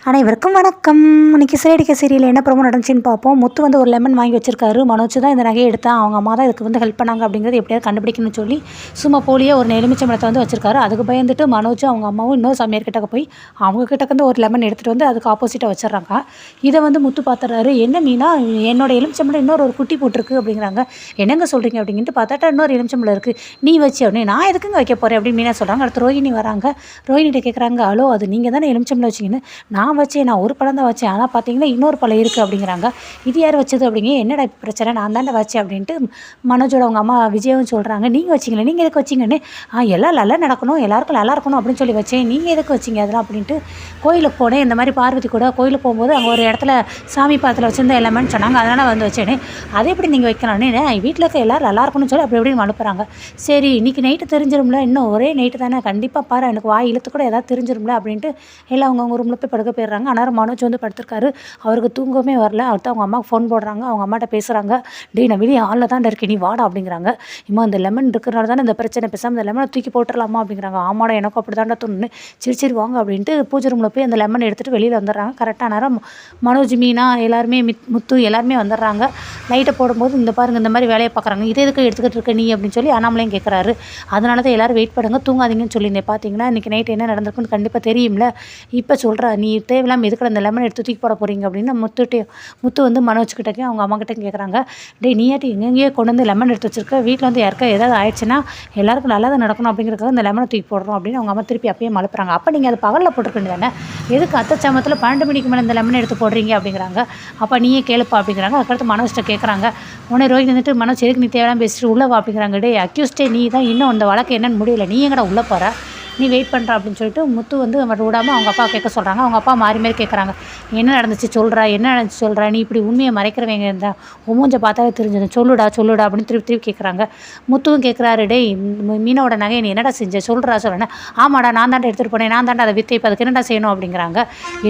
அனைவருக்கும் வணக்கம். இன்னைக்கு சிறகடிக்க சீரியல் என்ன ப்ரோமோ நடந்துச்சுன்னு பார்ப்போம். முத்து வந்து ஒரு லெமன் வாங்கி வச்சிருக்காரு. மனோஜ் தான் இந்த நகையை எடுத்தான், அவங்க அம்மா தான் இதுக்கு வந்து ஹெல்ப் பண்ணாங்க அப்படிங்கிறது எப்படியாவது கண்டுபிடிக்கணும்னு சொல்லி சும்மா போலியே ஒரு எலுமிச்சம்பழத்தை வந்து வச்சிருக்காரு. அதுக்கு பயந்துட்டு மனோஜ் அவங்க அம்மாவும் இன்னொரு சமையல் கிட்டக்க போய் அவங்க கிட்டக்கு ஒரு லெமன் எடுத்துகிட்டு வந்து அதுக்கு ஆப்போசிட்டாக வச்சிடறாங்க. இதை வந்து முத்து பார்த்துறாரு. என்ன மீனா, என்னோட எலுமிச்சம்பழம் இன்னொரு குட்டி போட்டிருக்கு அப்படிங்கிறாங்க. என்னங்க சொல்கிறீங்க அப்படின்ட்டு பார்த்தாட்டா இன்னொரு எலுமிச்சம்பழம் இருக்குது, நீ வச்சு அப்படின்னு. நான் எதுக்குங்க வைக்க போகிறேன் அப்படின்னு மீனா சொல்கிறாங்க. அடுத்து ரோஹிணி வராங்க. ரோஹிணிகிட்ட கேட்குறாங்க, ஹலோ அது நீங்கள் தானே எலுமிச்சம்பழம் வச்சிங்கன்னு. நான் வச்சேன், நான் ஒரு பழம் தான் வச்சேன், ஆனால் பார்த்தீங்கன்னா இன்னொரு பழம் இருக்குது அப்படிங்கிறாங்க. இது யார் வச்சது அப்படிங்க. என்னடா பிரச்சனை, நான் தானே வச்சேன் அப்படின்ட்டு மனோஜோட அவங்க அம்மா விஜயும் சொல்கிறாங்க. நீங்கள் வச்சிங்களே, நீங்கள் எதுக்கு வச்சிங்கன்னு. எல்லாம் நல்லா நடக்கணும், எல்லாருக்கும் நல்லா இருக்கணும் அப்படின்னு சொல்லி வச்சேன், நீங்கள் எதுக்கு வச்சிங்க அதெல்லாம் அப்படின்ட்டு. கோயிலுக்கு போனேன், இந்த மாதிரி பார்வதி கூட கோயிலுக்கு போகும்போது அங்கே ஒரு இடத்துல சாமி பாதத்தில் வச்சுருந்தேன் எல்லாமே சொன்னாங்க, அதனால் வந்து வச்சேனே. அதை எப்படி நீங்கள் வைக்கலான்னு வீட்டில் இருக்க எல்லோரும் நல்லா இருக்கணும்னு சொல்லி அப்படி எப்படின்னு அனுப்புகிறாங்க. சரி இன்னைக்கு நைட்டு தெரிஞ்சிரும்ல, இன்னும் ஒரே நைட்டு தானே, கண்டிப்பாக பாரு எனக்கு வாய் இழுத்து கூட ஏதாவது தெரிஞ்சிரும்ல அப்படின்ட்டு எல்லாம் அவங்க ரூமில் போய் படுக்க போயிடுறாங்க. ஆனால் மனோஜ் வந்து படுத்திருக்காரு. அவருக்கு தூங்கவே வரல. அடுத்து அவங்க அம்மாவுக்கு ஃபோன் போடுறாங்க. அவங்க அம்மாட்ட பேசுகிறாங்க. டே நான் வெளியே ஹாலில் தான் இருக்கேன், நீ வாடா அப்படிங்கிறாங்க. இம்மா இந்த லெமன் இருக்கிறனால தானே இந்த பிரச்சனை, பேசாமல் இந்த லெமனை தூக்கி போட்டுடலாமா அப்படிங்கிறாங்க. ஆமாடா எனக்கும் அப்படி தாண்டா தோணுன்னு. சரி வாங்க அப்படின்ட்டு பூஜை ரூமில் போய் அந்த லெமன் எடுத்துகிட்டு வெளியில் வந்துடுறாங்க. கரெக்டாக நேரம் மனோஜ், மீனா எல்லாருமே முத்து எல்லாருமே வந்துடுறாங்க. லைட்டை போடும்போது இந்த பாருங்க இந்த மாதிரி வேலையை பார்க்குறாங்க. இதே எதுக்கு எடுத்துக்கிட்டு இருக்க நீ அப்படின்னு சொல்லி அண்ணாமலையும் கேட்குறாரு. அதனால தான் எல்லோரும் வெயிட் பண்ணுங்க, தூங்காதீங்கன்னு சொல்லியிருந்தேன். பார்த்தீங்கன்னா இன்றைக்கி நைட் என்ன நடந்திருக்குன்னு கண்டிப்பாக தெரியும்ல. இப்போ சொல்கிறா நீ தேவையில்லாமல் எதுக்கு அந்த லெமன் எடுத்து தூக்கி போட போகிறீங்க அப்படின்னு முத்து வந்து மனோஜ் கிட்டக்கையும் அவங்க அம்மா கிட்டே கேட்குறாங்க. டே நீயாட்டி எங்கெங்கேயே கொண்டு வந்து லெமன் எடுத்து வச்சிருக்க, வீட்டில் வந்து யாருக்கா ஏதாவது ஆயிடுச்சுன்னா எல்லாருக்கும் நல்லது நடக்கணும் அப்படிங்கிறதுக்காக இந்த லெமனை தூக்கி போடுறோம் அப்படின்னு அவங்க அம்மா திருப்பி அப்பயே மழுப்புறாங்க. அப்போ நீங்கள் அதை பகலில் போட்டுருக்கணும் தானே, எதுக்கு அத்தச்சாமத்தில் 12 மணிக்கு மேலே இந்த லெமன் எடுத்து போடுறீங்க அப்படிங்கிறாங்க. அப்போ நீயே கேளுப்பா அப்படிங்கிறாங்க. அதுக்கடுத்து மனோஜ்கிட்ட கேட்குறாங்க. உடனே ரோஹிணி வந்துட்டு மனோஜ் எதுக்கு நீ தேவையான பேசிட்டு உள்ளவா அப்படிங்கிறாங்க. டே அக்யூஸ்டே நீ தான், இன்னும் அந்த வழக்கு என்னன்னு முடியல, நீ எங்கடா உள்ளே போகிற, நீ வெயிட் பண்ணுற அப்படின்னு சொல்லிட்டு முத்து வந்து அவன் விடாமல் அவங்க அப்பா கேட்க சொல்கிறாங்க. அவங்க அப்பா மாறி மாறி கேட்குறாங்க. என்ன நடந்துச்சு சொல்கிறா, என்ன நடந்துச்சு சொல்கிறா, நீ இப்படி உண்மையை மறைக்கிறவங்க இருந்தால் மூஞ்ச பார்த்தாலே தெரிஞ்சது, சொல்லுடா அப்படின்னு திருப்பி கேட்குறாங்க. முத்துவும் கேட்குறாரு. டே மீனோட நகையை நீ என்னடா செஞ்ச சொல்கிறா சொல்கிறேன். ஆமாடா நான் தாண்டா எடுத்துகிட்டு போனேன், நான் தாண்டா அதை விற்று, இப்போ அதுக்கு என்னடா செய்யணும் அப்படிங்கிறாங்க.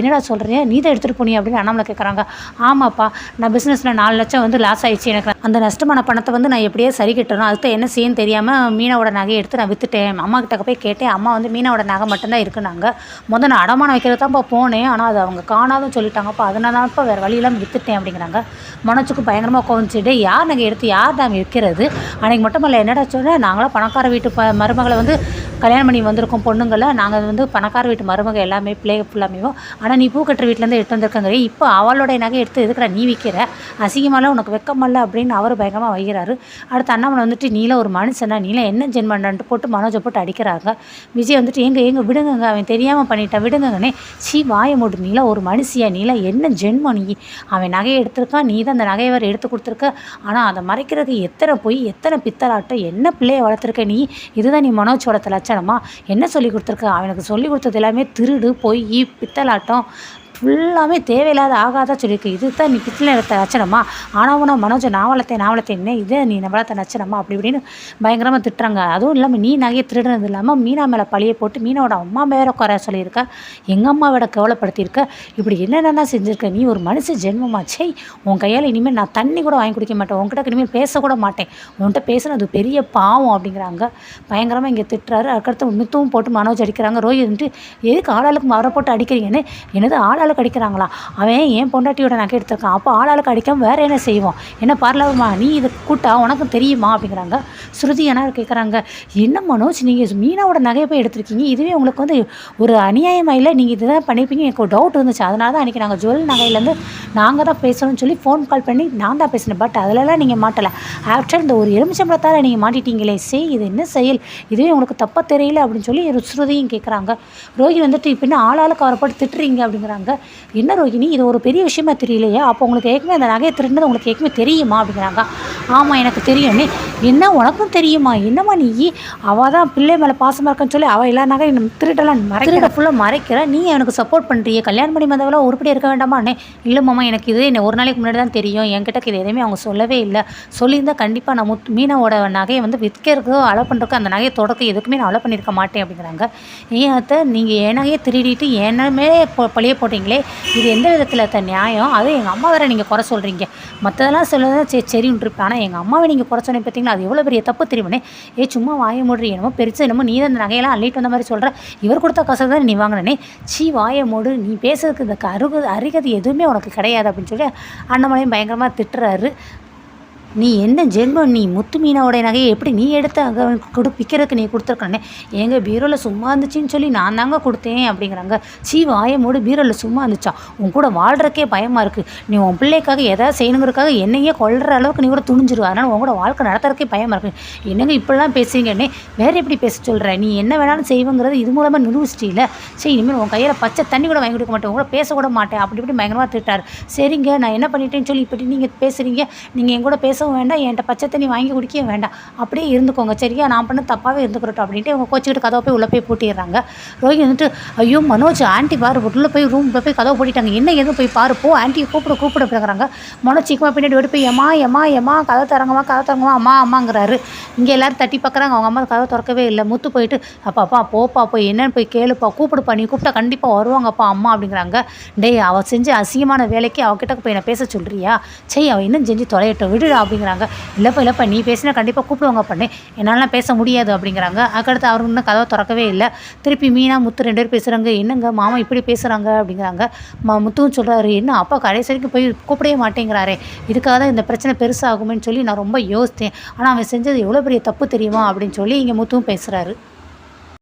என்னடா சொல்கிறேன், நீ தான் எடுத்துகிட்டு போனி அப்படின்னு அண்ணாமலை கேட்குறாங்க. ஆமாப்பா நான் பிஸ்னஸில் 4 லட்சம் வந்து லாஸ் ஆகிடுச்சு, எனக்கு அந்த நஷ்டமான பணத்தை வந்து நான் எப்படியே சரி கட்டணும், அதுக்கு என்ன செய்யன்னு தெரியாமல் மீனோட நகையை எடுத்து நான் விற்றுட்டேன். அம்மா கிட்ட போய் கேட்டேன், அம்மா வந்து மீனோட நகை மட்டும்தான் இருக்குனாங்க. நான் அடமானம் வைக்கிறது தான்ப்பா போனேன், ஆனால் அது அவங்க காணாதுன்னு சொல்லிட்டாங்கப்பா, அதனால தான்ப்பா வேறு வழியெல்லாம் விற்றுட்டேன் அப்படிங்கிறாங்க. மனோஜுக்கு பயங்கரமாக கோவிச்சுட்டு யார் நகை எடுத்து யார் நாங்கள் விற்கிறது, அன்றைக்கி மட்டும் இல்லை என்னடா சொன்னேன், நாங்களாம் பணக்கார வீட்டு மருமகளை வந்து கல்யாணம் பண்ணி வந்திருக்கோம் பொண்ணுங்களை, நாங்கள் வந்து பணக்கார வீட்டு மருமக எல்லாமே பிள்ளை ஃபுல்லாமே, ஆனால் நீ பூ கட்டுற வீட்டிலேருந்து எடுத்து வந்திருக்காங்க, இப்போ அவளோடைய நகை எடுத்து எதுக்குடா நீ விற்கிற, அசிங்கமாலாம் உனக்கு வெக்கமல்ல அப்படின்னு அவர் பயங்கரமாக வைக்கிறாரு. அடுத்து அண்ணாமலை வந்துட்டு நீலாம் ஒரு மனுஷனா, நீலாம் என்ன ஜென்மண்டான்ட்டு போட்டு மனோஜை போட்டு அடிக்கிறாங்க. விஜய் வந்துட்டு எங்க விடுங்க, அவன் தெரியாமல் பண்ணிட்டான் விடுங்கன்னே. வாயை மூட்டு, நீலாம் ஒரு மனுஷியா, நீலாம் என்ன ஜென்மம், நீ அவன் நகையை எடுத்திருக்கான், நீ தான் அந்த நகையை வேறு எடுத்து கொடுத்துருக்க, ஆனால் அதை மறைக்கிறதுக்கு எத்தனை போய் எத்தனை பித்தலாட்டம், என்ன பிள்ளையை வளர்த்துருக்க நீ, இதுதான் நீ மனோஜோட லட்சணமா, என்ன சொல்லி கொடுத்துருக்க, அவனுக்கு சொல்லி கொடுத்தது எல்லாமே திருடு பொய் பித்தலாட்டம் ஃபுல்லாமே தேவையில்லாத ஆகாத சொல்லியிருக்கு, இது தான் நீ பித்தளை எடுத்த லட்சணமா, ஆனால் மனோஜை நான் வளர்த்தேன் இதே நீ வளர்த்த லட்சணமா அப்படி இப்படின்னு பயங்கரமாக திட்டுறாங்க. அதுவும் இல்லாமல் நீ நகையை திருடுறது இல்லாமல் மீனா மேலே பழியை போட்டு மீனாவோட அம்மா வேற குறை சொல்லியிருக்க, எங்கள் அம்மாவோட கேவலப்படுத்தியிருக்க, இப்படி என்னென்னா செஞ்சுருக்க, நீ ஒரு மனுஷ ஜென்மமாச்சே, உன் கையால் இனிமேல் நான் தண்ணி கூட வாங்கி குடிக்க மாட்டேன், உன்கிட்ட இனிமேல் பேசக்கூட மாட்டேன், உன்கிட்ட பேசுனது பெரிய பாவம் அப்படிங்கிறாங்க. பயங்கரமாக இங்கே திட்டுறாரு. அதுக்கடுத்து முத்துவும் போட்டு மனோஜ் அடிக்கிறாங்க. ரோஹித் வந்துட்டு எதுக்கு ஆளாளுக்கு அவரை போட்டு அடிக்கிறீங்கன்னு, என்னது ஆளாளுக்கு அடிக்கிறாங்களா, அவன் ஏன் பொண்டாட்டியோட நகை எடுத்திருக்கான், அப்போ ஆளாளுக்கு அடிக்காம வேற என்ன செய்வோம், என்ன பார்லாமா நீ இது கூட்டா உனக்கு தெரியுமா அப்படிங்கிறாங்க. ஸ்ருதி என்ன கேட்குறாங்க. என்ன மனோஜ் நீங்கள் மீனாவோட நகையை போய் எடுத்திருக்கீங்க, இதுவே உங்களுக்கு வந்து ஒரு அநியாயமாக இல்லை, நீங்கள் இதுதான் பண்ணியிருப்பீங்க, எனக்கு ஒரு டவுட் இருந்துச்சு, அதனால தான் அன்றைக்கி நாங்கள் ஜுவல் நகையிலேருந்து நாங்கள் தான் பேசணும்னு சொல்லி ஃபோன் கால் பண்ணி நான் தான் பேசினேன், பட் அதிலலாம் நீங்கள் மாட்டலை, ஆஃப்டர் இந்த ஒரு எலுமிச்சம்பழத்தால் நீங்கள் மாட்டிட்டீங்களே, இது என்ன செயல், இதுவே உங்களுக்கு தப்பாக தெரியல அப்படின்னு சொல்லி ஸ்ருதியும் கேட்குறாங்க. ரோஹிணி வந்துட்டு இப்போ ஆளாளுக்கு அவரை போட்டு திட்டுறீங்க அப்படிங்கிறாங்க. என்ன ரோஹிணி இது ஒரு பெரிய விஷயமா தெரியலையா, அப்போ உங்களுக்கு ஏற்கனவே அந்த நகையை திருடுனது உங்களுக்கு ஏற்கனவே தெரியுமா அப்படிங்கிறாங்க. ஆமாம் எனக்கு தெரியும். என்ன உனக்கும் தெரியுமா, என்னம்மா நீ அவள் தான் பிள்ளை மேலே பாசமாக இருக்குன்னு சொல்லி அவள் எல்லா நகை திருடலாம் மறைக்கிற ஃபுல்லாக மறைக்கிற, நீ எனக்கு சப்போர்ட் பண்ணுறிய, கல்யாணம் பண்ணி வந்தவளாக உருப்படியாக இருக்க வேண்டாமாண்ணே. இல்லை மாமா எனக்கு இது என்ன ஒரு நாளைக்கு முன்னாடி தான் தெரியும், என்கிட்ட இது எதுவுமே அவங்க சொல்லவே இல்லை, சொல்லியிருந்தால் கண்டிப்பாக நான் மீனாவோட நகையை வந்து விற்கிறதுக்கோ அலோ பண்ணுறதுக்கோ அந்த நகையை தொடக்க எதுக்குமே நான் அலோ பண்ணியிருக்க மாட்டேன் அப்படிங்கிறாங்க. ஏன் அத்தை நீங்கள் என் நகையை திருடிட்டு என்னமே பழிய போட்டீங்க, சொல்கிறீங்களே, இது எந்த விதத்தில் நியாயம்? அதுவும் எங்கள் அம்மா வேறு நீங்கள் குறை சொல்கிறீங்க. மற்றதெல்லாம் சொல்லதான் சரின்னு இருப்பேன். ஆனால் எங்கள் அம்மாவை நீங்கள் குறை சொன்னீங்க பார்த்தீங்களா, அது எவ்வளோ பெரிய தப்பு தெரியுமாண்ணே. சும்மா வாய மூடுறி, என்னமோ பெருசு, என்னமோ நீ தான் இந்த நகையெல்லாம் அள்ளிட்டு வந்த மாதிரி சொல்கிற. இவர் கொடுத்த காசை தான் நீ வாங்கினே. வாய மூடு, நீ பேசுறதுக்கு இந்த அறிகதை எதுவுமே உனக்கு கிடையாது அப்படின்னு சொல்லி அண்ணாமலையும் பயங்கரமாக திட்டுறாரு. நீ என்ன ஜென்மம், நீ முத்து மீனாவோடைய நகையை எப்படி நீ எடுத்து அங்கே விற்கிறதுக்கு நீ கொடுத்துருக்கனே. எங்கள் பீரோவில் சும்மா இருந்துச்சின்னு சொல்லி நான் தாங்க கொடுத்தேன் அப்படிங்கிறாங்க. வாய மூடு, பீரோவில் சும்மா இருந்துச்சா? உன் கூட வாழ்கிறக்கே பயமாக இருக்குது. நீ உன் பிள்ளைக்காக எதாவது செய்யணுங்கிறதுக்காக என்னையே கொள்கிற அளவுக்கு நீ கூட துணிஞ்சிருவா. அதனால் உன் கூட வாழ்க்கை நடத்துறதுக்கே பயமாக இருக்குது. என்னங்க இப்படிலாம் பேசுறீங்கன்னே, வேறு எப்படி பேச சொல்கிற? நீ என்ன வேணாலும் செய்வேங்கிறது இது மூலமாக நிரூபிச்சிட்டில. இனிமேல் உன் கையில் பச்சை தண்ணி கூட வாங்கி கொடுக்க மாட்டேன், உங்களை பேசக்கூட மாட்டேன் அப்படி இப்படி பயங்கரமாக திட்டார். சரிங்க, நான் என்ன பண்ணிட்டேன்னு சொல்லி இப்படி நீங்கள் பேசுகிறீங்க. நீங்கள் என் கூட பேசவும் வேண்டாம், என்கிட்ட பச்சை தண்ணி வாங்கி குடிக்கவும் வேண்டாம், அப்படியே இருந்துக்கோங்க சரியா, நான் பண்ண தப்பாகவே இருந்துக்கிறட்டும் அப்படின்ட்டு அவங்க கோச்சிக்கிட்டு கதவை போய் உள்ளே போய் பூட்டிடுறாங்க. ரோஹிணி வந்துட்டு, ஐயோ மனோஜ், ஆண்டி பாரு, உள்ளே போய் ரூமில் போய் கதவை பூட்டிட்டாங்க, என்ன எதுவும் போய் பாரு, போ ஆண்டியை கூப்பிட அப்படிங்கிறாங்க. மனோஜ் சீக்கிரமாக பின்னாடி ஓடி போய் எம்மா கதை தரங்கம்மா அம்மாங்கிறாரு. இங்கே எல்லோரும் தட்டி பார்க்குறாங்க, அவங்க அம்மா கதவை திறக்கவே இல்லை. முத்து போயிட்டு, அப்பா போப்பா, போய் என்னன்னு போய் கேளுப்பா, கூப்பிடுப்பா, நீ கூப்பிட்டா கண்டிப்பாக வருவாங்கப்பா அம்மா அப்படிங்கிறாங்க. டேய், அவள் செஞ்ச அசிங்கமான வேலைக்கு அவகிட்ட போய் நான் பேச சொல்கிறியா? அவள் இன்னும் செஞ்சு தொலையட்டும் விடுடா அப்படிங்கிறாங்க. இல்லைப்பா நீ பேசினா கண்டிப்பாக கூப்பிடுவாங்க பண்ணு, என்னாலாம் பேச முடியாது அப்படிங்கிறாங்க. அதுக்கடுத்து அவர் இன்னும் கதவை திறக்கவே இல்லை. திருப்பி மீனா முத்து 2 பேர் பேசுகிறாங்க. என்னங்க மாமா இப்படி பேசுகிறாங்க அப்படிங்கிறாங்க. முத்துவும் சொல்கிறாரு, என்ன அப்பா கடைசி வரைக்கும் போய் கூப்பிடவே மாட்டேங்கிறாரே, இதுக்காக தான் இந்த பிரச்சனை பெருசாகுமேன்னு சொல்லி நான் ரொம்ப யோசித்தேன், ஆனால் அவன் செஞ்சது எவ்வளோ பெரிய தப்பு தெரியுமா அப்படின்னு சொல்லி இங்கே முத்துவும் பேசுகிறாரு.